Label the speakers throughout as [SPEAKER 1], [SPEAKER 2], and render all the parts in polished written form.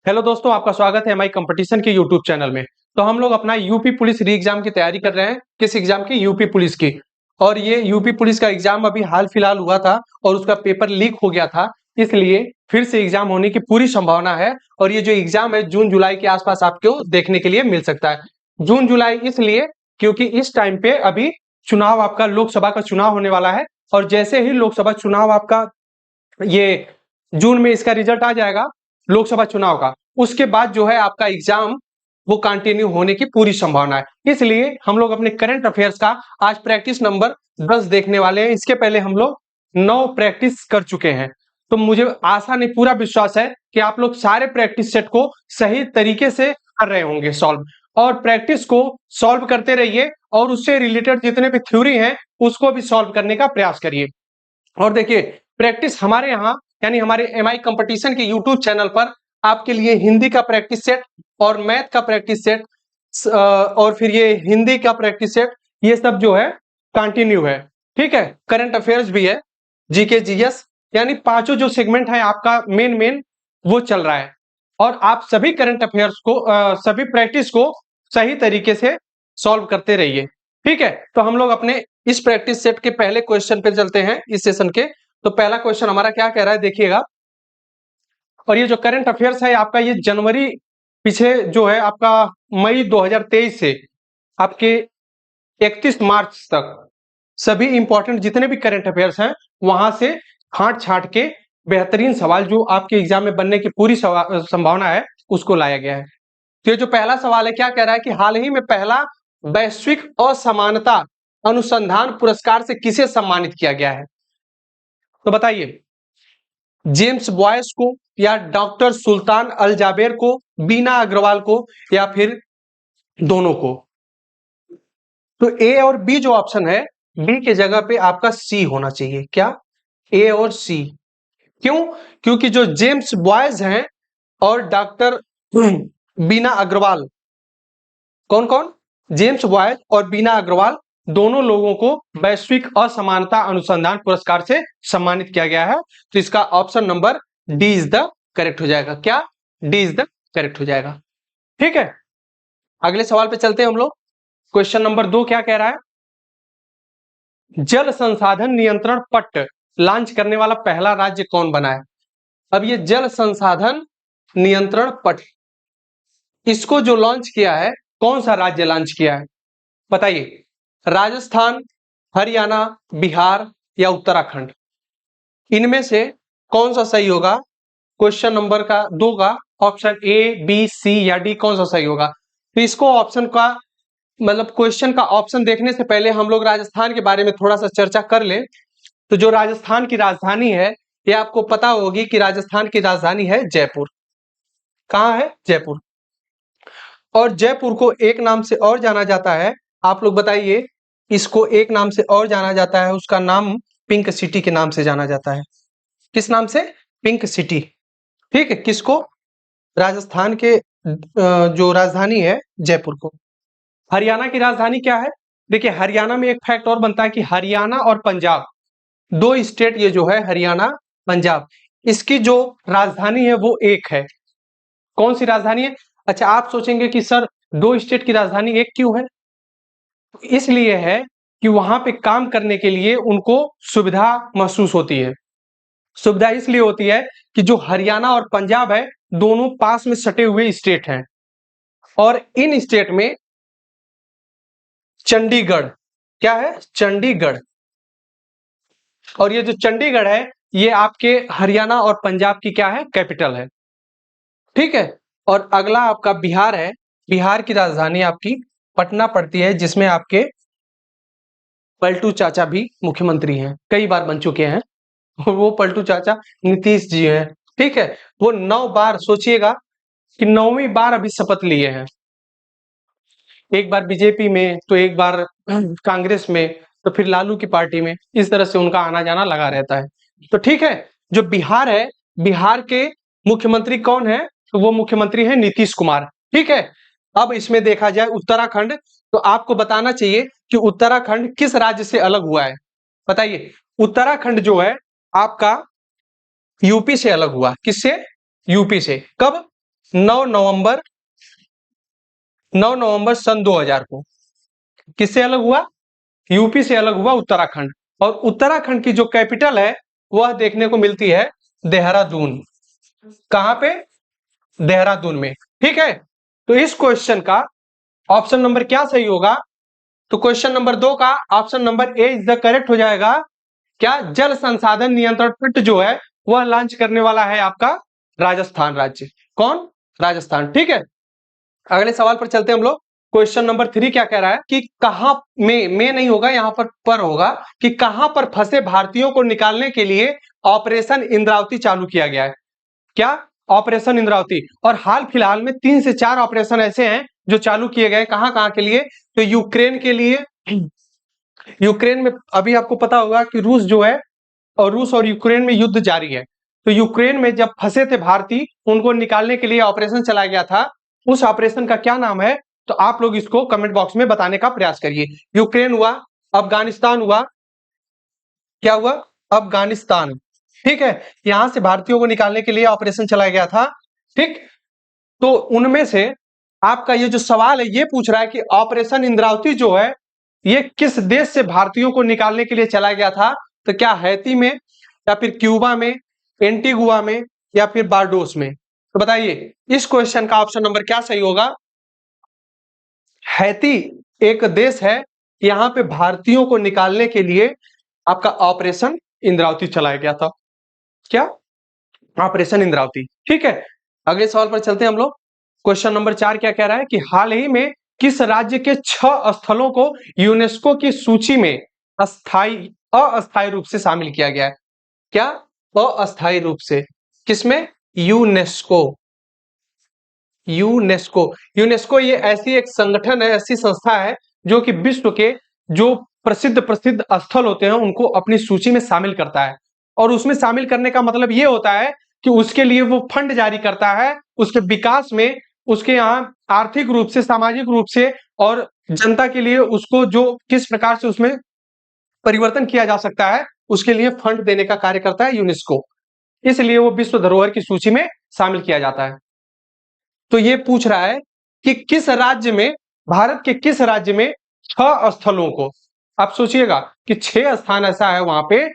[SPEAKER 1] Hello दोस्तों, आपका स्वागत है हमारी कंपटीशन के यूट्यूब चैनल में। तो हम लोग अपना यूपी पुलिस री एग्जाम की तैयारी कर रहे हैं। किस एग्जाम की? यूपी पुलिस की। और ये यूपी पुलिस का एग्जाम अभी हाल फिलहाल हुआ था और उसका पेपर लीक हो गया था, इसलिए फिर से एग्जाम होने की पूरी संभावना है। और ये जो एग्जाम है जून जुलाई के आसपास आपको देखने के लिए मिल सकता है। जून जुलाई इसलिए क्योंकि इस टाइम पे अभी चुनाव, आपका लोकसभा का चुनाव होने वाला है। और जैसे ही लोकसभा चुनाव आपका, ये जून में इसका रिजल्ट आ जाएगा लोकसभा चुनाव का, उसके बाद जो है आपका एग्जाम वो कंटिन्यू होने की पूरी संभावना है। इसलिए हम लोग अपने करंट अफेयर्स का आज प्रैक्टिस नंबर 10 देखने वाले हैं। इसके पहले हम लोग 9 प्रैक्टिस कर चुके हैं। तो मुझे आशा नहीं, पूरा विश्वास है कि आप लोग सारे प्रैक्टिस सेट को सही तरीके से कर रहे होंगे सॉल्व। और प्रैक्टिस को सॉल्व करते रहिए और उससे रिलेटेड जितने भी थ्योरी हैं उसको भी सॉल्व करने का प्रयास करिए। और देखिए, प्रैक्टिस हमारे यहाँ यानी हमारे एमआई कंपटीशन के यूट्यूब चैनल पर आपके लिए हिंदी का प्रैक्टिस सेट और मैथ का प्रैक्टिस सेट और फिर ये हिंदी का प्रैक्टिस सेट, ये सब जो है कंटिन्यू है। ठीक है, करंट अफेयर्स भी है, जीके जीएस, यानी पांचों जो सेगमेंट है आपका मेन वो चल रहा है। और आप सभी करंट अफेयर्स को सभी प्रैक्टिस को सही तरीके से सॉल्व करते रहिए। ठीक है, तो हम लोग अपने इस प्रैक्टिस सेट के पहले क्वेश्चन पे चलते हैं इस सेशन के। तो पहला क्वेश्चन हमारा क्या कह रहा है, देखिएगा। और ये जो करंट अफेयर्स है आपका, ये जनवरी पीछे जो है आपका मई 2023 से आपके 31 मार्च तक सभी इंपॉर्टेंट जितने भी करंट अफेयर्स हैं वहां से छांट छांट के बेहतरीन सवाल जो आपके एग्जाम में बनने की पूरी संभावना है उसको लाया गया है। तो ये जो पहला सवाल है क्या कह रहा है कि हाल ही में पहला वैश्विक असमानता अनुसंधान पुरस्कार से किसे सम्मानित किया गया है? तो बताइए, जेम्स बॉयस को, या डॉक्टर सुल्तान अल जाबेर को, बीना अग्रवाल को, या फिर दोनों को? तो ए और बी जो ऑप्शन है, बी के जगह पे आपका सी होना चाहिए। क्या? ए और सी। क्यों? क्योंकि जो जेम्स बॉयज हैं और डॉक्टर बीना अग्रवाल, कौन कौन? जेम्स बॉयज और बीना अग्रवाल, दोनों लोगों को वैश्विक असमानता अनुसंधान पुरस्कार से सम्मानित किया गया है। तो इसका option number D is the correct हो जाएगा। क्या? डी इज द करेक्ट हो जाएगा। ठीक है, अगले सवाल पे चलते हैं हम लोग। क्वेश्चन नंबर 2 क्या कह रहा है? जल संसाधन नियंत्रण पट्ट लॉन्च करने वाला पहला राज्य कौन बना है? अब ये जल संसाधन नियंत्रण पट्ट, इसको जो लॉन्च किया है, कौन सा राज्य लॉन्च किया है? बताइए, राजस्थान, हरियाणा, बिहार या उत्तराखंड? इनमें से कौन सा सही होगा? क्वेश्चन नंबर का 2 का ऑप्शन ए, बी, सी या डी, कौन सा सही होगा? तो इसको ऑप्शन का मतलब क्वेश्चन का ऑप्शन देखने से पहले हम लोग राजस्थान के बारे में थोड़ा सा चर्चा कर ले। तो जो राजस्थान की राजधानी है, ये आपको पता होगी कि राजस्थान की राजधानी है जयपुर। कहाँ है? जयपुर। और जयपुर को एक नाम से और जाना जाता है, आप लोग बताइए। इसको एक नाम से और जाना जाता है, उसका नाम पिंक सिटी के नाम से जाना जाता है। किस नाम से? Pink city. ठीक है, किसको? राजस्थान के जो राजधानी है जयपुर को। हरियाणा की राजधानी क्या है? देखिए, हरियाणा में एक फैक्ट और बनता है कि हरियाणा और पंजाब, दो स्टेट ये जो है, हरियाणा पंजाब, इसकी जो राजधानी है वो एक है। कौन सी राजधानी है? अच्छा, आप सोचेंगे कि सर दो स्टेट की राजधानी एक क्यों है? इसलिए है कि वहां पे काम करने के लिए उनको सुविधा महसूस होती है। सुविधा इसलिए होती है कि जो हरियाणा और पंजाब है, दोनों पास में सटे हुए स्टेट हैं। और इन स्टेट में चंडीगढ़, क्या है? चंडीगढ़। और ये जो चंडीगढ़ है, ये आपके हरियाणा और पंजाब की क्या है? कैपिटल है। ठीक है, और अगला आपका बिहार है। बिहार की राजधानी आपकी पटना पड़ती है, जिसमें आपके पलटू चाचा भी मुख्यमंत्री हैं, कई बार बन चुके हैं। वो पलटू चाचा नीतीश जी हैं। ठीक है, वो 9 बार, सोचिएगा कि 9वीं बार अभी शपथ लिए हैं। एक बार बीजेपी में, तो एक बार कांग्रेस में, तो फिर लालू की पार्टी में। इस तरह से उनका आना जाना लगा रहता है। तो ठीक है, जो बिहार है, बिहार के मुख्यमंत्री कौन है? तो वो मुख्यमंत्री है नीतीश कुमार। ठीक है, अब इसमें देखा जाए उत्तराखंड, तो आपको बताना चाहिए कि उत्तराखंड किस राज्य से अलग हुआ है। बताइए, उत्तराखंड जो है आपका यूपी से अलग हुआ। किससे? यूपी से। कब? 9 नवंबर सन 2000 को। किससे अलग हुआ? यूपी से अलग हुआ उत्तराखंड। और उत्तराखंड की जो कैपिटल है वह देखने को मिलती है देहरादून। कहां पे? देहरादून में। ठीक है, तो इस क्वेश्चन का ऑप्शन नंबर क्या सही होगा? तो क्वेश्चन नंबर 2 का option number A is the correct हो जाएगा। क्या? जल संसाधन नियंत्रण तंत्र जो है वह लॉन्च करने वाला है आपका राजस्थान राज्य। कौन? राजस्थान। ठीक है, अगले सवाल पर चलते हैं हम लोग। क्वेश्चन नंबर 3 क्या कह रहा है कि कहां में नहीं होगा, यहां पर होगा कि कहां पर फंसे भारतीयों को निकालने के लिए ऑपरेशन इंद्रावती चालू किया गया है। क्या? ऑपरेशन इंद्रावती। और हाल फिलहाल में 3 से 4 ऑपरेशन ऐसे हैं जो चालू किए गए। कहां कहां के लिए? तो यूक्रेन के लिए। यूक्रेन में अभी आपको पता होगा कि रूस जो है, और रूस और यूक्रेन में युद्ध जारी है। तो यूक्रेन में जब फंसे थे भारतीय, उनको निकालने के लिए ऑपरेशन चलाया गया था। उस ऑपरेशन का क्या नाम है? तो आप लोग इसको कमेंट बॉक्स में बताने का प्रयास करिए। यूक्रेन हुआ, अफगानिस्तान हुआ, क्या हुआ? अफगानिस्तान। ठीक है, यहां से भारतीयों को निकालने के लिए ऑपरेशन चलाया गया था। ठीक, तो उनमें से आपका ये जो सवाल है ये पूछ रहा है कि ऑपरेशन इंद्रावती जो है ये किस देश से भारतीयों को निकालने के लिए चलाया गया था? तो क्या हैती में, या फिर क्यूबा में, एंटीगुआ में, या फिर बारडोस में? तो बताइए इस क्वेश्चन का ऑप्शन नंबर क्या सही होगा? हैती एक देश है, यहां पे भारतीयों को निकालने के लिए आपका ऑपरेशन इंद्रावती चलाया गया था। क्या? ऑपरेशन इंद्रावती। ठीक है, अगले सवाल पर चलते हैं हम लोग। क्वेश्चन नंबर 4 क्या कह रहा है कि हाल ही में किस राज्य के 6 स्थलों को यूनेस्को की सूची में अस्थायी रूप से शामिल किया गया है? क्या? अस्थायी रूप से। किसमें? यूनेस्को। यूनेस्को। यूनेस्को ये ऐसी एक संगठन है, ऐसी संस्था है जो कि विश्व के जो प्रसिद्ध प्रसिद्ध स्थल होते हैं उनको अपनी सूची में शामिल करता है। और उसमें शामिल करने का मतलब ये होता है कि उसके लिए वो फंड जारी करता है, उसके विकास में, उसके यहाँ आर्थिक रूप से, सामाजिक रूप से और जनता के लिए उसको जो किस प्रकार से उसमें परिवर्तन किया जा सकता है उसके लिए फंड देने का कार्य करता है यूनेस्को। इसलिए वो विश्व धरोहर की सूची में शामिल किया जाता है। तो ये पूछ रहा है कि किस राज्य में, भारत के किस राज्य में 6 स्थलों को, आप सोचिएगा कि 6 स्थान ऐसा है वहां पे,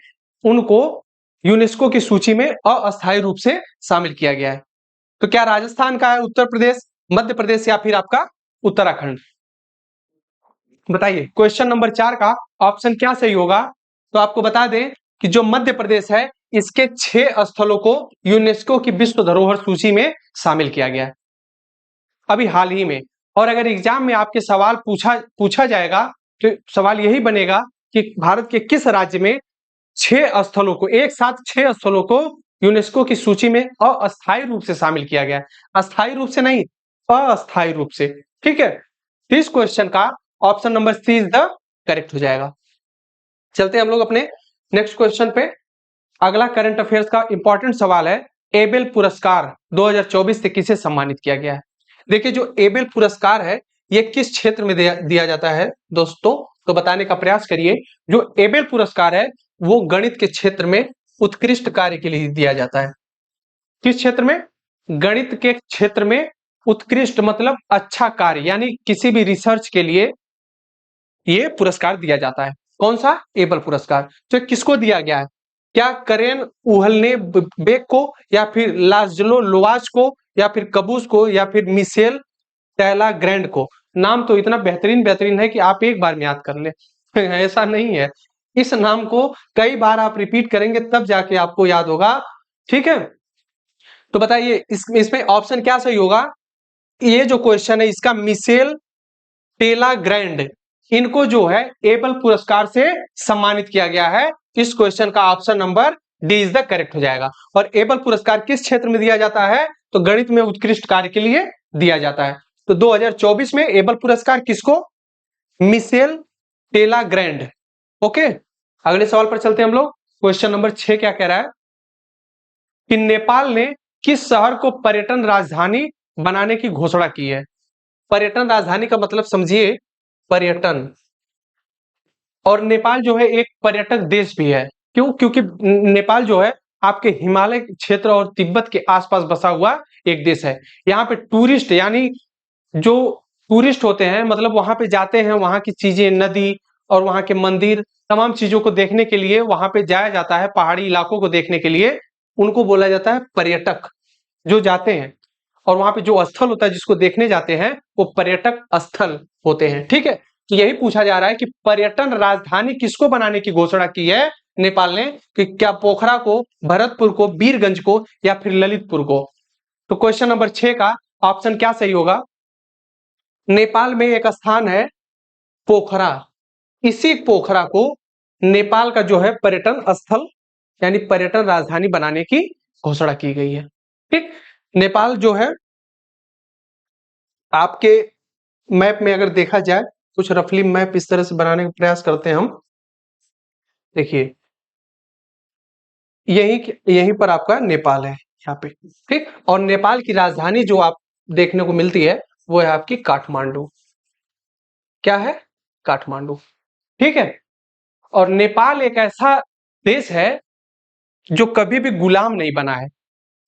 [SPEAKER 1] उनको यूनेस्को की सूची में अस्थायी रूप से शामिल किया गया है। तो क्या राजस्थान का है, उत्तर प्रदेश, मध्य प्रदेश, या फिर आपका उत्तराखंड? बताइए क्वेश्चन नंबर 4 का ऑप्शन क्या सही होगा? तो आपको बता दें कि जो मध्य प्रदेश है इसके 6 स्थलों को यूनेस्को की विश्व धरोहर सूची में शामिल किया गया है अभी हाल ही में। और अगर एग्जाम में आपके सवाल पूछा जाएगा तो सवाल यही बनेगा कि भारत के किस राज्य में 6 स्थलों को, एक साथ 6 स्थलों को यूनेस्को की सूची में अस्थायी रूप से शामिल किया गया है। अस्थायी रूप से नहीं, अस्थायी रूप से। ठीक है, इस क्वेश्चन का option number C is the correct हो जाएगा। चलते हैं हम लोग अपने नेक्स्ट क्वेश्चन पे। अगला करंट अफेयर्स का इंपॉर्टेंट सवाल है, एबेल पुरस्कार 2024 से किसे सम्मानित किया गया है? देखिए जो एबेल पुरस्कार है ये किस क्षेत्र में दिया जाता है दोस्तों? तो बताने का प्रयास करिए। जो एबेल पुरस्कार है वो गणित के क्षेत्र में उत्कृष्ट कार्य के लिए दिया जाता है। किस क्षेत्र में? गणित के क्षेत्र में उत्कृष्ट मतलब अच्छा कार्य, यानी किसी भी रिसर्च के लिए ये पुरस्कार दिया जाता है। कौन सा? एबेल पुरस्कार। तो किसको दिया गया है? क्या करेन उहलने बेक को, या फिर लाजलो लोवाज को, या फिर कबूस को, या फिर मिशेल टेला ग्रैंड को? नाम तो इतना बेहतरीन बेहतरीन है कि आप एक बार में याद कर ले। ऐसा नहीं है, इस नाम को कई बार आप रिपीट करेंगे तब जाके आपको याद होगा। ठीक है, तो बताइए इसमें ऑप्शन क्या सही होगा? ये जो क्वेश्चन है इसका मिशेल टेला ग्रैंड, इनको जो है एबेल पुरस्कार से सम्मानित किया गया है। इस क्वेश्चन का option number D is the correct हो जाएगा। और एबेल पुरस्कार किस क्षेत्र में दिया जाता है? तो गणित में उत्कृष्ट कार्य के लिए दिया जाता है। तो 2024 में एबेल पुरस्कार किसको? Michel टेला grand. ओके, अगले सवाल पर चलते हैं हम लोग। क्वेश्चन नंबर 6 क्या कह रहा है कि नेपाल ने किस शहर को पर्यटन राजधानी बनाने की घोषणा की है? पर्यटन राजधानी का मतलब समझिए, पर्यटन। और नेपाल जो है एक पर्यटक देश भी है। क्यों? क्योंकि नेपाल जो है आपके हिमालय क्षेत्र और तिब्बत के आसपास बसा हुआ एक देश है। यहाँ पे टूरिस्ट यानी जो टूरिस्ट होते हैं, मतलब वहां पे जाते हैं, वहां की चीजें, नदी और वहां के मंदिर, तमाम चीजों को देखने के लिए वहां पे जाया जाता है, पहाड़ी इलाकों को देखने के लिए, उनको बोला जाता है पर्यटक जो जाते हैं। और वहां पे जो स्थल होता है जिसको देखने जाते हैं वो पर्यटक स्थल होते हैं। ठीक है, तो यही पूछा जा रहा है कि पर्यटन राजधानी किसको बनाने की घोषणा की है नेपाल ने, कि क्या पोखरा को, भरतपुर को, वीरगंज को या फिर ललितपुर को। तो क्वेश्चन नंबर 6 का ऑप्शन क्या सही होगा? नेपाल में एक स्थान है पोखरा, इसी पोखरा को नेपाल का जो है पर्यटन स्थल यानी पर्यटन राजधानी बनाने की घोषणा की गई है। ठीक, नेपाल जो है आपके मैप में अगर देखा जाए, कुछ रफली मैप इस तरह से बनाने का प्रयास करते हैं हम। देखिए यहीं पर आपका नेपाल है यहाँ पे। ठीक, और नेपाल की राजधानी जो आप देखने को मिलती है वो है आपकी काठमांडू। क्या है? काठमांडू। ठीक है, और नेपाल एक ऐसा देश है जो कभी भी गुलाम नहीं बना है।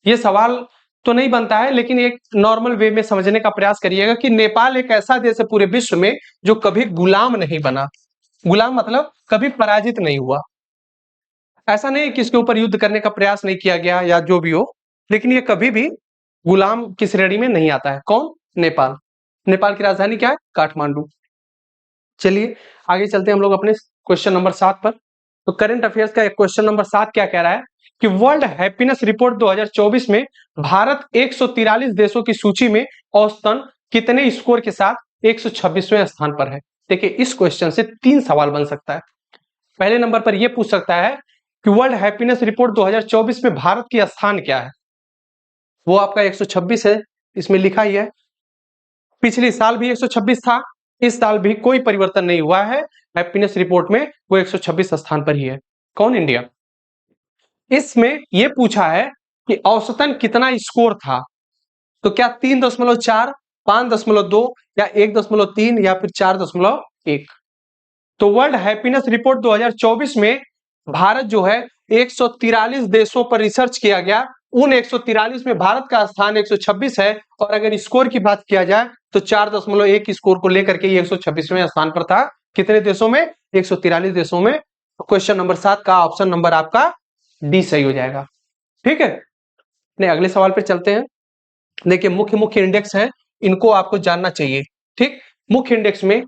[SPEAKER 1] ये सवाल तो नहीं बनता है, लेकिन एक नॉर्मल वे में समझने का प्रयास करिएगा कि नेपाल एक ऐसा देश है पूरे विश्व में जो कभी गुलाम नहीं बना। गुलाम मतलब कभी पराजित नहीं हुआ। ऐसा नहीं कि इसके ऊपर युद्ध करने का प्रयास नहीं किया गया या जो भी हो, लेकिन ये कभी भी गुलाम की श्रेणी में नहीं आता है। कौन? नेपाल। नेपाल की राजधानी क्या है? काठमांडू। चलिए आगे चलते हैं हम लोग अपने क्वेश्चन नंबर 7 पर। तो करंट अफेयर्स का क्वेश्चन नंबर 7 क्या कह रहा है कि वर्ल्ड हैप्पीनेस रिपोर्ट 2024 में भारत 143 देशों की सूची में औसतन कितने स्कोर के साथ 126वें स्थान पर है? देखिए इस क्वेश्चन से 3 सवाल बन सकता है। पहले नंबर पर यह पूछ सकता है कि वर्ल्ड हैप्पीनेस रिपोर्ट 2024 में भारत की स्थान क्या है? वो आपका 126 है, इसमें लिखा ही है। पिछले साल भी 126 था, इस साल भी कोई परिवर्तन नहीं हुआ है। हैप्पीनेस रिपोर्ट में वो 126 स्थान पर ही है। कौन? इंडिया। इसमें यह पूछा है कि औसतन कितना स्कोर था, तो क्या 3.4, 5.2 या 1.3 या फिर 4.1? तो वर्ल्ड हैप्पीनेस रिपोर्ट 2024 में भारत जो है 143 देशों पर रिसर्च किया गया। उन 143 में भारत का स्थान 126 है, और अगर स्कोर की बात किया जाए तो 4.1 स्कोर को लेकर के ये 126वें स्थान पर था। कितने देशों में? 143 देशों में। तो क्वेश्चन नंबर 7 का ऑप्शन नंबर आपका डी सही हो जाएगा। ठीक है, नहीं अगले सवाल पे चलते हैं। देखिए मुख्य मुख्य इंडेक्स हैं, इनको आपको जानना चाहिए। ठीक, मुख्य इंडेक्स में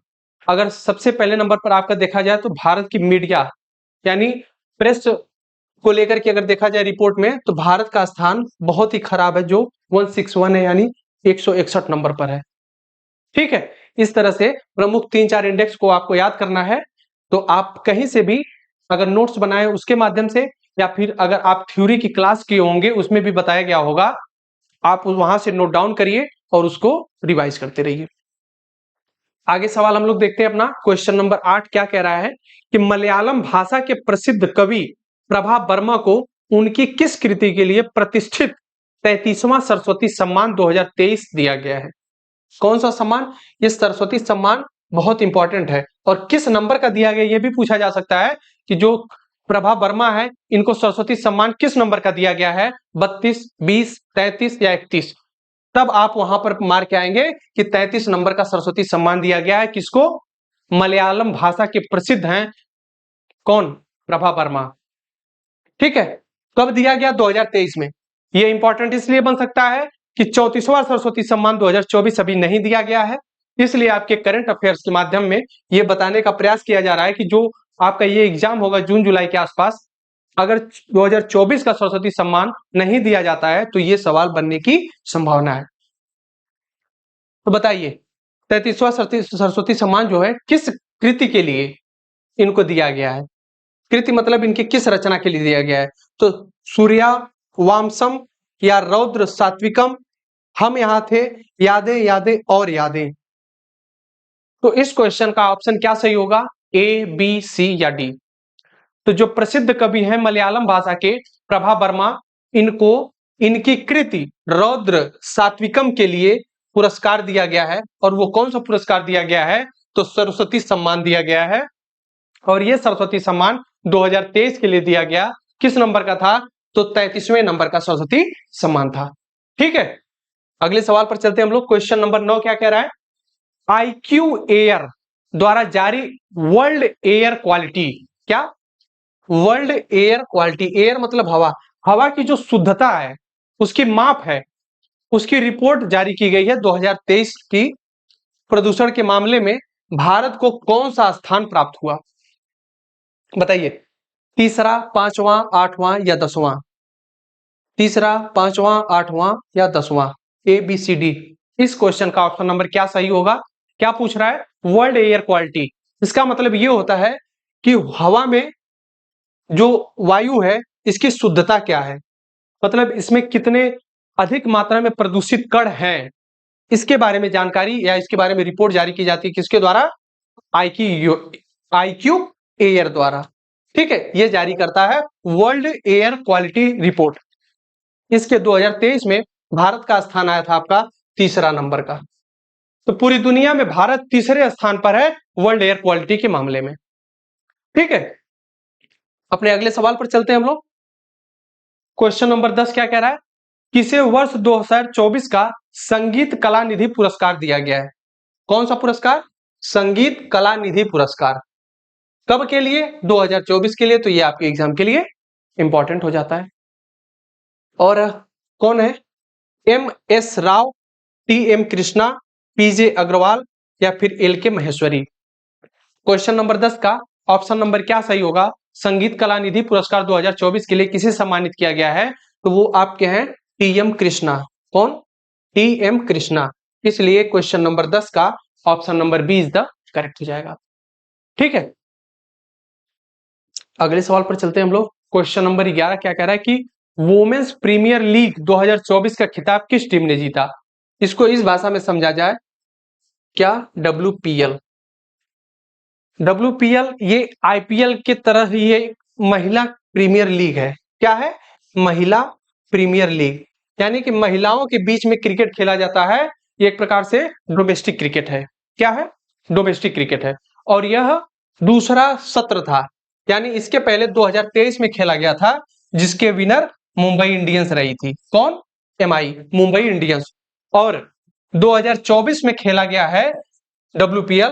[SPEAKER 1] अगर सबसे पहले नंबर पर आपका देखा जाए तो भारत की मीडिया यानी प्रेस को लेकर के अगर देखा जाए रिपोर्ट में, तो भारत का स्थान बहुत ही खराब है, जो 161 है यानी 161 नंबर पर है। ठीक है, इस तरह से प्रमुख 3-4 इंडेक्स को आपको याद करना है। तो आप कहीं से भी अगर नोट्स बनाए उसके माध्यम से, या फिर अगर आप थ्योरी की क्लास किए होंगे उसमें भी बताया गया होगा, आप वहां से नोट डाउन करिए और उसको रिवाइज करते रहिए। आगे सवाल हम लोग देखते हैं अपना क्वेश्चन नंबर 8 क्या कह रहा है कि मलयालम भाषा के प्रसिद्ध कवि प्रभा वर्मा को उनकी किस कृति के लिए प्रतिष्ठित 33वां सरस्वती सम्मान 2023 दिया गया है? कौन सा सम्मान? ये सरस्वती सम्मान बहुत इंपॉर्टेंट है, और किस नंबर का दिया गया ये भी पूछा जा सकता है कि जो प्रभा वर्मा है इनको सरस्वती सम्मान किस नंबर का दिया गया है? 32, 20, 33 या 31? तब आप वहां पर मार के आएंगे कि 33 नंबर का सरस्वती सम्मान दिया गया है। किसको? मलयालम भाषा के प्रसिद्ध हैं कौन? प्रभा वर्मा। ठीक है, कब दिया गया? 2023 में। ये इंपॉर्टेंट इसलिए बन सकता है कि 34वां सरस्वती सम्मान 2024 अभी नहीं दिया गया है, इसलिए आपके करंट अफेयर्स के माध्यम में ये बताने का प्रयास किया जा रहा है कि जो आपका ये एग्जाम होगा जून जुलाई के आसपास, अगर 2024 का सरस्वती सम्मान नहीं दिया जाता है तो ये सवाल बनने की संभावना है। तो बताइए 33वां सरस्वती सम्मान जो है किस कृति के लिए इनको दिया गया है? कृति मतलब इनकी किस रचना के लिए दिया गया है? तो सूर्या वामसम या रौद्र सात्विकम, हम यहां थे, यादें यादें और यादें। तो इस क्वेश्चन का ऑप्शन क्या सही होगा? ए, बी, सी या डी? तो जो प्रसिद्ध कवि हैं मलयालम भाषा के प्रभा वर्मा, इनको इनकी कृति रौद्र सात्विकम के लिए पुरस्कार दिया गया है। और वो कौन सा पुरस्कार दिया गया है? तो सरस्वती सम्मान दिया गया है। और ये सरस्वती सम्मान 2023 के लिए दिया गया। किस नंबर का था? तो 33वें नंबर का सरस्वती सम्मान था। ठीक है, अगले सवाल पर चलते हैं हम लोग। क्वेश्चन नंबर 9 क्या कह रहा है? आईक्यू एयर द्वारा जारी वर्ल्ड एयर क्वालिटी, क्या? वर्ल्ड एयर क्वालिटी, एयर मतलब हवा, हवा की जो शुद्धता है उसकी माप है, उसकी रिपोर्ट जारी की गई है 2023 की। प्रदूषण के मामले में भारत को कौन सा स्थान प्राप्त हुआ? बताइए, तीसरा, पांचवां, आठवां या 10वां? तीसरा, पांचवां, आठवां या 10वां? A B C D. इस क्वेश्चन का ऑप्शन नंबर क्या सही होगा? क्या पूछ रहा है? World air quality. इसका मतलब यह होता है कि हवा में जो वायु है इसकी शुद्धता क्या है, मतलब इसमें कितने अधिक मात्रा में प्रदूषित कण हैं, इसके बारे में जानकारी या इसके बारे में रिपोर्ट जारी की जाती है किसके द्वारा? आईक्यू एयर द्वारा। ठीक है, यह जारी करता है वर्ल्ड एयर क्वालिटी रिपोर्ट। इसके 2023 में भारत का स्थान आया था आपका तीसरा नंबर का। तो पूरी दुनिया में भारत तीसरे स्थान पर है वर्ल्ड एयर क्वालिटी के मामले में। ठीक है, अपने अगले सवाल पर चलते हैं हम लोग। क्वेश्चन नंबर 10 क्या कह रहा है? किसे वर्ष 2024 का संगीत कला निधि पुरस्कार दिया गया है? कौन सा पुरस्कार? संगीत कला निधि पुरस्कार। कब के लिए? 2024 के लिए। तो ये आपके एग्जाम के लिए इंपॉर्टेंट हो जाता है। और कौन है? M S Rao, T M Krishna, PJ Agarwal या फिर एल के महेश्वरी? क्वेश्चन नंबर 10 का ऑप्शन नंबर क्या सही होगा? संगीत कला निधि पुरस्कार 2024 के लिए किसे सम्मानित किया गया है? तो वो आपके हैं टी एम कृष्णा। कौन? T M Krishna. इसलिए क्वेश्चन नंबर 10 का option number B is the correct हो जाएगा। ठीक है, अगले सवाल पर चलते हैं हम लोग। क्वेश्चन नंबर 11 क्या कह रहा है कि वुमेन्स प्रीमियर लीग 2024 का खिताब किस टीम ने जीता? इसको इस भाषा में समझा जाए, क्या? WPL। WPL ये IPL के तरह ही ये महिला प्रीमियर लीग है। क्या है? महिला प्रीमियर लीग, यानी कि महिलाओं के बीच में क्रिकेट खेला जाता है। ये एक प्रकार से डोमेस्टिक क्रिकेट है। क्या है? डोमेस्टिक क्रिकेट है। और यह दूसरा सत्र था, यानी इसके पहले 2023 में खेला गया था, जिसके विनर मुंबई इंडियंस रही थी। कौन? MI, Mumbai Indians. और 2024 में खेला गया है WPL,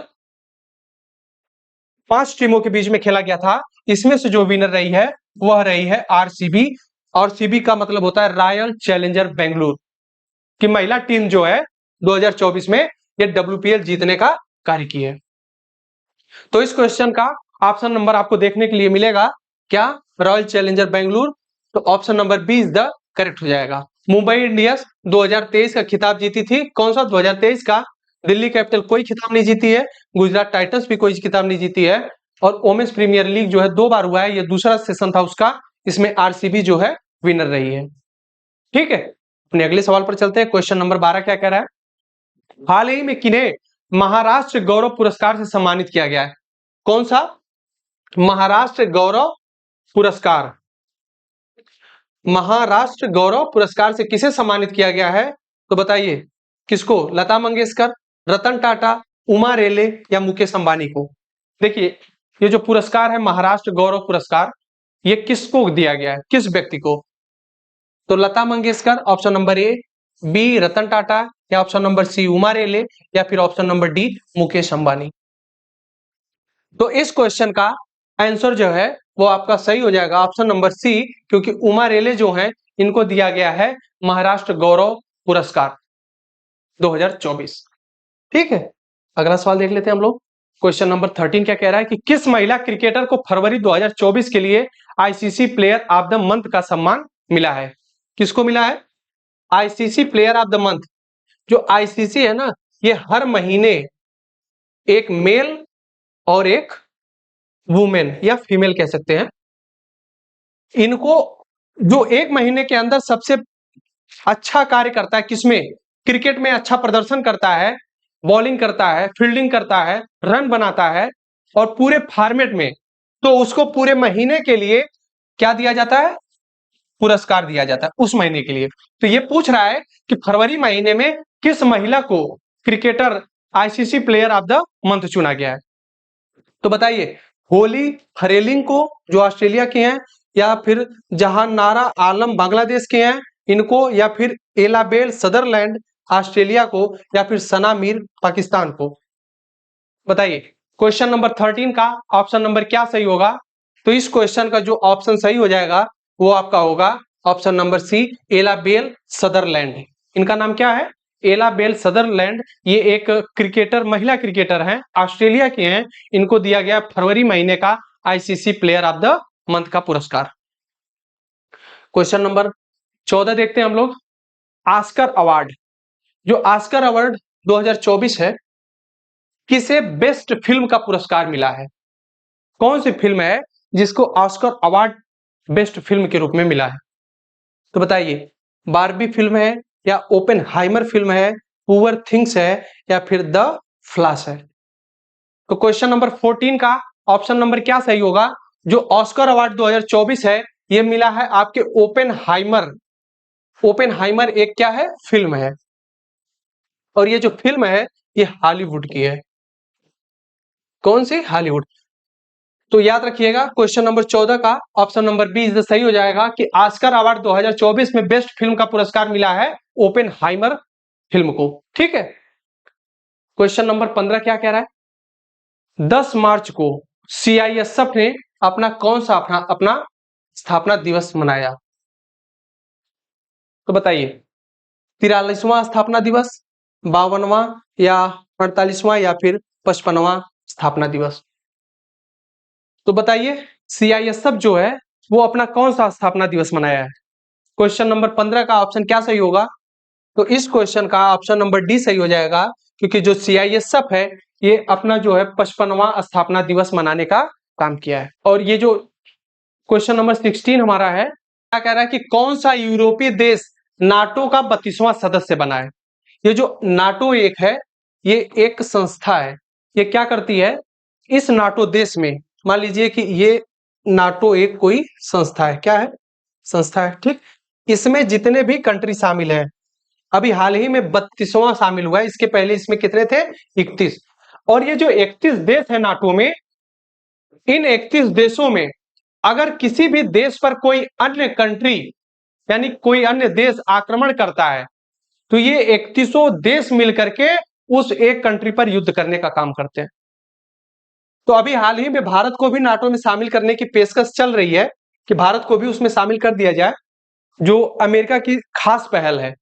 [SPEAKER 1] 5 टीमों के बीच में खेला गया था। इसमें से जो विनर रही है वह रही है RCB। और CB का मतलब होता है रॉयल चैलेंजर बेंगलुरु की महिला टीम जो है 2024 में ये WPL जीतने का कार्य की है। तो इस क्वेश्चन का ऑप्शन नंबर आपको देखने के लिए मिलेगा, क्या? Royal challenger Bengaluru. तो option number B is the correct हो जाएगा। मुंबई इंडियंस 2023 का खिताब जीती थी। कौन सा? 2023 का। दिल्ली कैपिटल कोई खिताब नहीं जीती है, गुजरात टाइटंस भी कोई खिताब नहीं जीती है। और वोमेन्स प्रीमियर लीग जो है 2 बार हुआ है, ये दूसरा सेशन था उसका। इसमें RCB जो है विनर रही है। ठीक है, अपने अगले सवाल पर चलते हैं। क्वेश्चन नंबर 12 क्या कह रहा है? हाल ही में किन्हें महाराष्ट्र गौरव पुरस्कार से सम्मानित किया गया है? कौन सा? महाराष्ट्र गौरव पुरस्कार। महाराष्ट्र गौरव पुरस्कार से किसे सम्मानित किया गया है? तो बताइए, किसको? लता मंगेशकर, रतन टाटा, उमा रेले या मुकेश अंबानी को? देखिए, ये जो पुरस्कार है महाराष्ट्र गौरव पुरस्कार, ये किसको दिया गया है, किस व्यक्ति को? तो Lata Mangeshkar option number A, B Ratan Tata, या option number C Uma Rele, या फिर option number D Mukesh Ambani. तो इस क्वेश्चन का आंसर जो है वो आपका सही हो जाएगा ऑप्शन नंबर सी, क्योंकि उमा रेले जो हैं इनको दिया गया है महाराष्ट्र गौरव पुरस्कार 2024। ठीक है, अगला सवाल देख लेते हैं हम लोग। क्वेश्चन नंबर 13 क्या कह रहा है कि किस महिला क्रिकेटर को फरवरी 2024 के लिए ICC player of the month का सम्मान मिला है? किसको मिला है ICC player of the month? जो ICC है ना, ये हर महीने एक मेल और एक वुमेन या फीमेल कह सकते हैं, इनको जो एक महीने के अंदर सबसे अच्छा कार्य करता है, किसमें? क्रिकेट में अच्छा प्रदर्शन करता है, बॉलिंग करता है, फील्डिंग करता है, रन बनाता है, और पूरे फॉर्मेट में, तो उसको पूरे महीने के लिए क्या दिया जाता है? पुरस्कार दिया जाता है उस महीने के लिए। तो ये पूछ रहा है कि फरवरी महीने में किस महिला को cricketer ICC player of the month चुना गया है? तो बताइए, होली हरेलिंग को जो ऑस्ट्रेलिया के हैं, या फिर जहानारा आलम बांग्लादेश के हैं इनको, या फिर एलाबेल सदरलैंड ऑस्ट्रेलिया को या फिर सना मीर पाकिस्तान को? बताइए। क्वेश्चन नंबर 13 का ऑप्शन नंबर क्या सही होगा? तो इस क्वेश्चन का जो ऑप्शन सही हो जाएगा वो आपका होगा ऑप्शन नंबर सी, एला बेल सदरलैंड। इनका नाम क्या है? एला बेल सदरलैंड। ये एक क्रिकेटर, महिला क्रिकेटर हैं, ऑस्ट्रेलिया के हैं। इनको दिया गया फरवरी महीने का ICC player of the month का पुरस्कार। क्वेश्चन नंबर 14 देखते हैं हम लोग। ऑस्कर अवार्ड, जो ऑस्कर अवार्ड 2024 है, किसे बेस्ट फिल्म का पुरस्कार मिला है? कौन सी फिल्म है जिसको ऑस्कर अवार्ड बेस्ट फिल्म के रूप में मिला है? तो बताइए, बारबी फिल्म है या ओपेनहाइमर फिल्म है, पुअर थिंग्स है या फिर द फ्लैश है? तो क्वेश्चन नंबर 14 का ऑप्शन नंबर क्या सही होगा? जो ऑस्कर अवार्ड 2024 है, यह मिला है आपके ओपेनहाइमर। ओपेनहाइमर एक क्या है? फिल्म है, और ये जो फिल्म है ये हॉलीवुड की है। कौन सी? हॉलीवुड। तो याद रखिएगा, क्वेश्चन नंबर 14 का ऑप्शन नंबर बी इज सही हो जाएगा कि ऑस्कर अवार्ड 2024 में बेस्ट फिल्म का पुरस्कार मिला है ओपेनहाइमर फिल्म को। ठीक है। क्वेश्चन नंबर 15 क्या कह रहा है? 10 मार्च को सीआईएसएफ ने अपना कौन सा अपना स्थापना दिवस मनाया? तो बताइए, 43वां स्थापना दिवस, 52वां या 48वां या फिर 55वां स्थापना दिवस? तो बताइए, सीआईएसएफ जो है वो अपना कौन सा स्थापना दिवस मनाया है? क्वेश्चन नंबर 15 का ऑप्शन क्या सही होगा? तो इस क्वेश्चन का ऑप्शन नंबर डी सही हो जाएगा, क्योंकि जो सीआईएसएफ है ये अपना जो है 55वां स्थापना दिवस मनाने का काम किया है। और ये जो क्वेश्चन नंबर 16 हमारा है, क्या कह रहा है कि कौन सा यूरोपीय देश नाटो का 32वां सदस्य बना है? ये जो नाटो एक है, ये एक संस्था है। ये क्या करती है? इस नाटो देश में, मान लीजिए कि ये नाटो एक कोई संस्था है। क्या है? संस्था है। ठीक। इसमें जितने भी कंट्री शामिल हैं, अभी हाल ही में 32वां शामिल हुआ है, इसके पहले इसमें कितने थे? 31। और ये जो 31 देश है नाटो में, इन 31 देशों में अगर किसी भी देश पर कोई अन्य कंट्री यानी कोई अन्य देश आक्रमण करता है, तो ये 31 देश मिलकर के उस एक कंट्री पर युद्ध करने का काम करते हैं। तो अभी हाल ही में भारत को भी नाटो में शामिल करने की पेशकश चल रही है कि भारत को भी उसमें शामिल कर दिया जाए, जो अमेरिका की खास पहल है।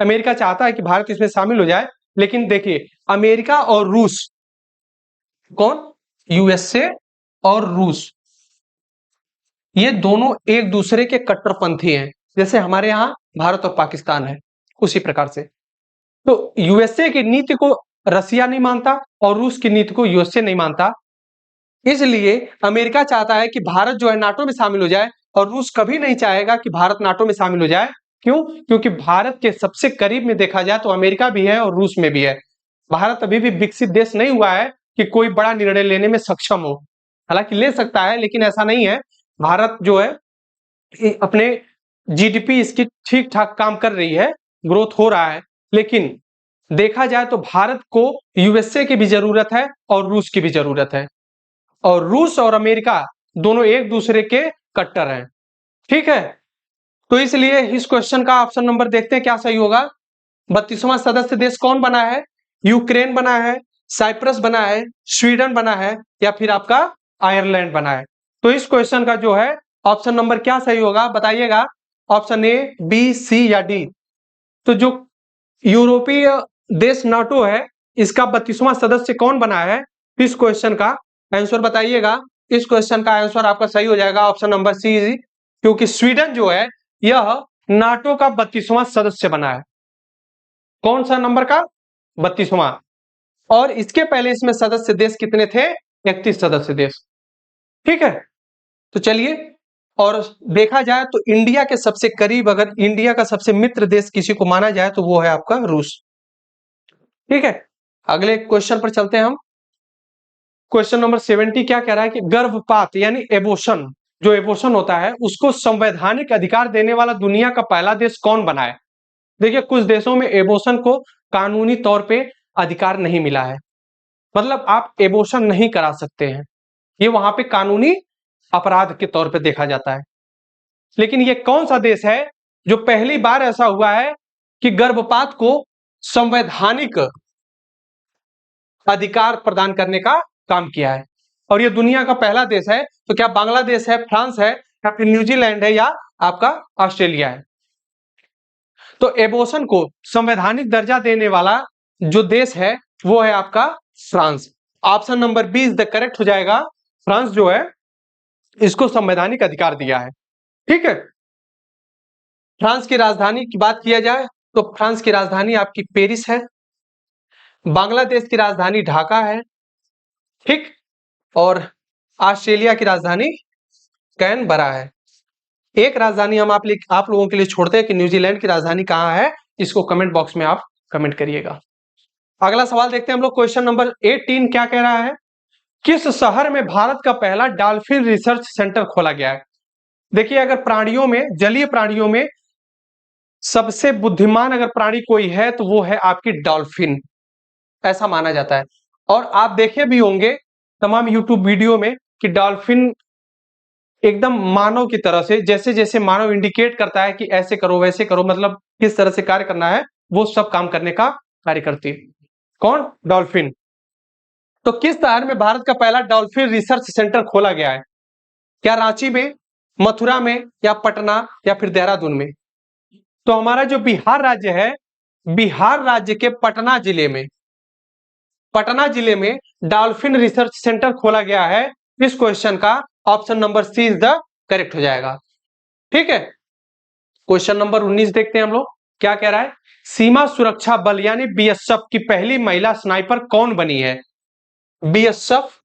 [SPEAKER 1] अमेरिका चाहता है कि भारत इसमें शामिल हो जाए, लेकिन देखिए, अमेरिका और रूस, कौन? यूएसए और रूस, ये दोनों एक दूसरे के कट्टरपंथी हैं। जैसे हमारे यहाँ भारत और पाकिस्तान है, उसी प्रकार से। तो यूएसए की नीति को रसिया नहीं मानता और रूस की नीति को यूएसए नहीं मानता। इसलिए अमेरिका चाहता है कि भारत जो है नाटो में शामिल हो जाए, और रूस कभी नहीं चाहेगा कि भारत नाटो में शामिल हो जाए। क्यों? क्योंकि भारत के सबसे करीब में देखा जाए तो अमेरिका भी है और रूस में भी है। भारत अभी भी विकसित देश नहीं हुआ है कि कोई बड़ा निर्णय लेने में सक्षम हो। हालांकि ले सकता है, लेकिन ऐसा नहीं है। भारत जो है अपने जीडीपी इसकी ठीक ठाक काम कर रही है, ग्रोथ हो रहा है। लेकिन देखा जाए तो भारत को यूएसए की भी जरूरत है और रूस की भी जरूरत है, और रूस और अमेरिका दोनों एक दूसरे के कट्टर हैं। ठीक है। तो इसलिए इस क्वेश्चन का ऑप्शन नंबर देखते हैं क्या सही होगा। 32वां सदस्य देश कौन बना है? यूक्रेन बना है, साइप्रस बना है, स्वीडन बना है या फिर आपका आयरलैंड बना है? तो इस क्वेश्चन का जो है ऑप्शन नंबर क्या सही होगा? बताइएगा, ऑप्शन ए, बी, सी या डी? तो जो यूरोपीय देश नाटो है, इसका 32वां सदस्य कौन बना है? इस क्वेश्चन का आंसर बताइएगा। इस क्वेश्चन का आंसर आपका सही हो जाएगा ऑप्शन नंबर सी, क्योंकि स्वीडन जो है यह नाटो का 32वां सदस्य बना है। कौन सा नंबर का? 32वां। और इसके पहले इसमें सदस्य देश कितने थे? 31 सदस्य देश। ठीक है। तो चलिए, और देखा जाए तो इंडिया के सबसे करीब, अगर इंडिया का सबसे मित्र देश किसी को माना जाए तो वो है आपका रूस। ठीक है। अगले क्वेश्चन पर चलते हैं हम। क्वेश्चन नंबर 70 क्या कह रहा है कि गर्भपात यानी एबॉर्शन, जो एबॉर्शन होता है उसको संवैधानिक अधिकार देने वाला दुनिया का पहला देश कौन बना है? देखिए, कुछ देशों में एबॉर्शन को कानूनी तौर पे अधिकार नहीं मिला है, मतलब आप एबॉर्शन नहीं करा सकते हैं, ये वहां पे कानूनी अपराध के तौर पे देखा जाता है। लेकिन ये कौन सा देश है जो पहली बार ऐसा हुआ है कि गर्भपात को संवैधानिक अधिकार प्रदान करने का काम किया है। और ये दुनिया का पहला देश है। तो क्या बांग्लादेश है, फ्रांस है, या फिर न्यूजीलैंड है, या आपका ऑस्ट्रेलिया है? तो एबॉर्शन को संवैधानिक दर्जा देने वाला जो देश है वो है आपका France. Option number B is the correct हो जाएगा। फ्रांस जो है इसको संवैधानिक अधिकार दिया है। ठीक है। फ्रांस की राजधानी की बात किया जाए तो फ्रांस की राजधानी आपकी पेरिस है। बांग्लादेश की राजधानी ढाका है। ठीक। और ऑस्ट्रेलिया की राजधानी कैनबरा है। एक राजधानी हम आप लोगों के लिए छोड़ते हैं कि न्यूजीलैंड की राजधानी कहां है। इसको कमेंट बॉक्स में आप कमेंट करिएगा। अगला सवाल देखते हैं हम लोग। क्वेश्चन नंबर 18 क्या कह रहा है? किस शहर में भारत का पहला डॉल्फिन रिसर्च सेंटर खोला गया है? देखिए, अगर प्राणियों में, जलीय प्राणियों में सबसे बुद्धिमान अगर प्राणी कोई है तो वो है आपकी डॉल्फिन, ऐसा माना जाता है। और आप देखे भी होंगे तमाम यूट्यूब वीडियो में कि डॉल्फिन एकदम मानव की तरह से, जैसे जैसे मानव इंडिकेट करता है कि ऐसे करो वैसे करो, मतलब किस तरह से कार्य करना है, वो सब काम करने का कार्य करती है। कौन? डॉल्फिन। तो किस शहर में भारत का पहला डॉल्फिन रिसर्च सेंटर खोला गया है? क्या रांची में, मथुरा में, या पटना, या फिर देहरादून में? तो हमारा जो बिहार राज्य है, बिहार राज्य के पटना जिले में, पटना जिले में डॉल्फिन रिसर्च सेंटर खोला गया है। इस क्वेश्चन का option number C is the correct हो जाएगा। ठीक है। क्वेश्चन नंबर 19 देखते हैं हम लोग। क्या कह रहा है? सीमा सुरक्षा बल यानी बीएसएफ की पहली महिला स्नाइपर कौन बनी है? बीएसएफ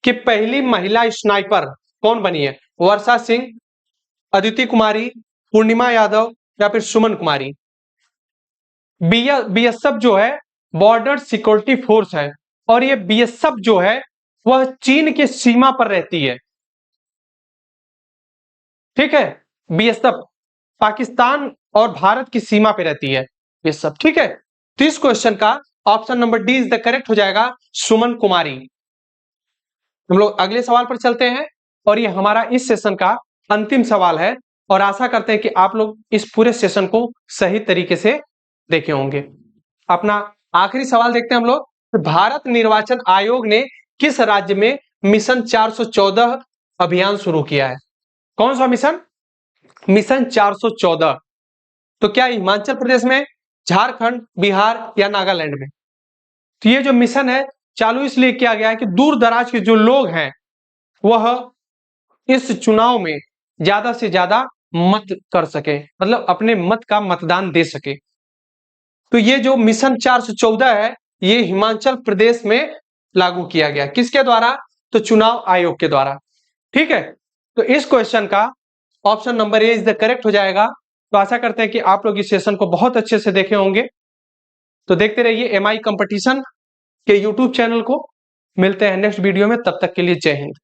[SPEAKER 1] की पहली महिला स्नाइपर कौन बनी है? वर्षा सिंह, अदिति कुमारी, पूर्णिमा यादव, या फिर सुमन कुमारी? बीएसएफ जो है बॉर्डर सिक्योरिटी फोर्स है, और ये बीएसएफ जो है वह चीन की सीमा पर रहती है। ठीक है। बीएसएफ पाकिस्तान और भारत की सीमा पे रहती है बीएसएफ। ठीक है। तो इस क्वेश्चन का option number D is the correct हो जाएगा, सुमन कुमारी। हम लोग अगले सवाल पर चलते हैं, और ये हमारा इस सेशन का अंतिम सवाल है, और आशा करते हैं कि आप लोग इस पूरे सेशन को सही तरीके से देखे होंगे। अपना आखिरी सवाल देखते हैं हम लोग। भारत निर्वाचन आयोग ने किस राज्य में मिशन 414 अभियान शुरू किया है? कौन सा मिशन? मिशन 414। तो क्या हिमाचल प्रदेश में, झारखंड, बिहार, या नागालैंड में? तो ये जो मिशन है चालू इसलिए किया गया है कि दूर दराज के जो लोग हैं वह इस चुनाव में ज्यादा से ज्यादा मत कर सके, मतलब अपने मत का मतदान दे सके। तो ये जो मिशन 414 है ये हिमाचल प्रदेश में लागू किया गया। किसके द्वारा? तो चुनाव आयोग के द्वारा। ठीक है। तो इस क्वेश्चन का option number A is the correct हो जाएगा। तो आशा करते हैं कि आप लोग इस सेशन को बहुत अच्छे से देखे होंगे। तो देखते रहिए एमआई कंपटीशन के यूट्यूब चैनल को। मिलते हैं नेक्स्ट वीडियो में, तब तक के लिए जय हिंद।